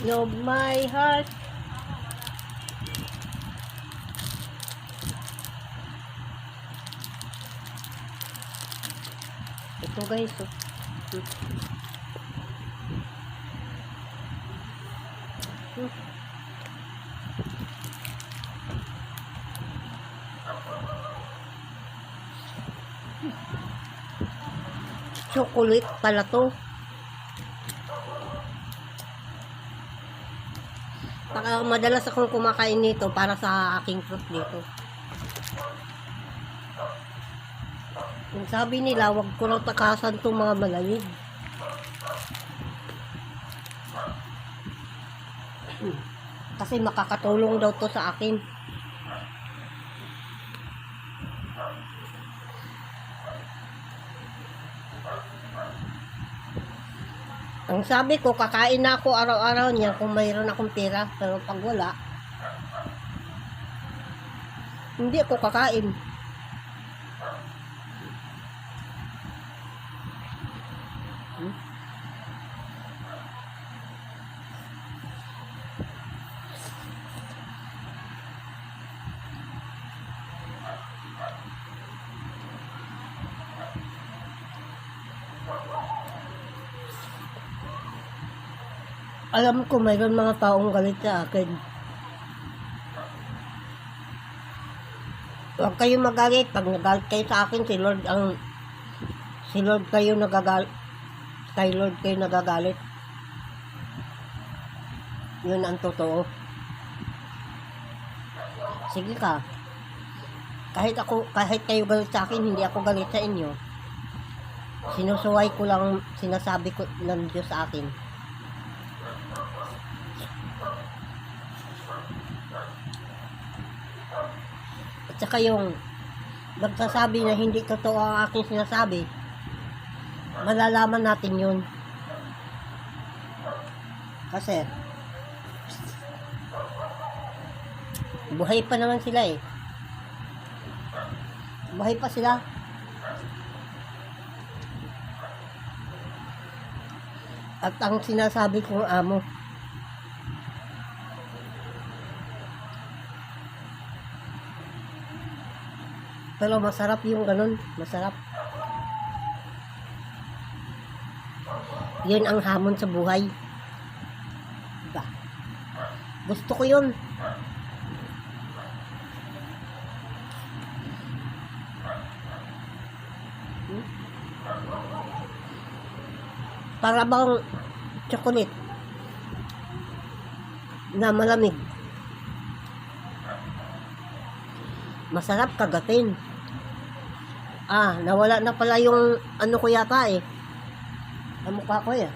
of my heart. Ito guys, oh. Chocolate pala to. Madalas akong kumakain nito para sa aking fruit dito. Yung sabi nila, wag ko raw takasan itong mga malamig. Kasi makakatulong daw to sa akin. Ang sabi ko, kakain na ako araw-araw niya kung mayroon akong pera. Pero pag wala, hindi ako kakain. Alam ko mayroon mga taong galit sa akin. Huwag kayong magalit. Pag nagalit kayo sa akin, si Lord kayo nagagalit. Kay Lord kayo nagagalit. Yun ang totoo. Sige ka. Kahit kayo galit sa akin, hindi ako galit sa inyo. Sinusuway ko lang, sinasabi ko ng Diyos sa akin. At saka yung magsasabi na hindi totoo ang aking sinasabi, malalaman natin yun. Kasi buhay pa naman sila eh. Buhay pa sila. At ang sinasabi kong amo, pero masarap yung ganun. Masarap. Yun ang hamon sa buhay. Diba? Gusto ko yun. Para bang chocolate na malamig. Masarap kagatin. Nawala na pala yung ano ko yata eh. Ang mukha ko eh.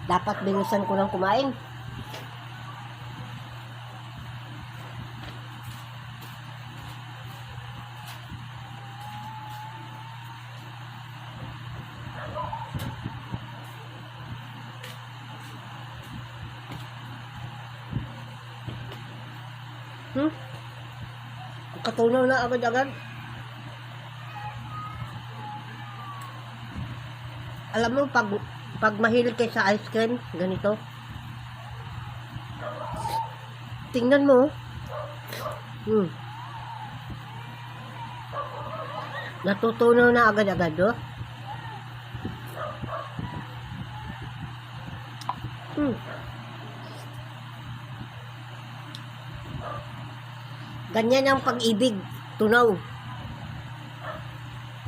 Dapat bilisan ko lang kumain. Katunaw na agad-agad. Alam mo, pag mahilig kayo sa ice cream, ganito. Tingnan mo. Natutunaw na agad-agad, oh. Ganyan ang pag-ibig, tunaw.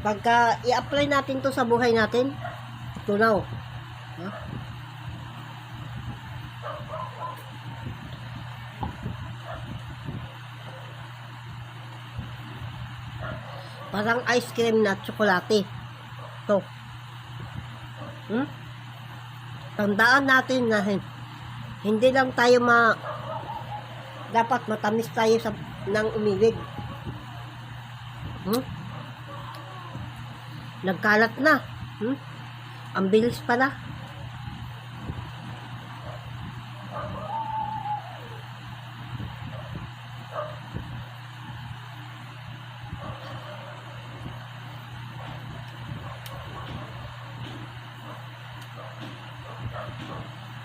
Pagka i-apply natin to sa buhay natin, tunaw. Parang ice cream na tsokolate. To. Tandaan natin na hindi lang tayo dapat matamis tayo ng umibig. Nagkalat na. Ang bilis pala.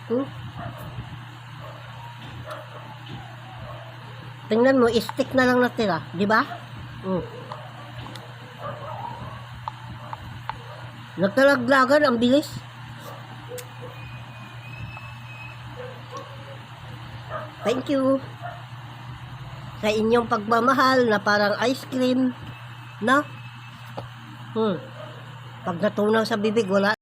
Hmm? Tingnan mo, stick na lang natira, di ba? Hmm. Nagtalaglagan, ang bilis. Thank you sa inyong pagmamahal na parang ice cream, no? Pag natunaw sa bibig, wala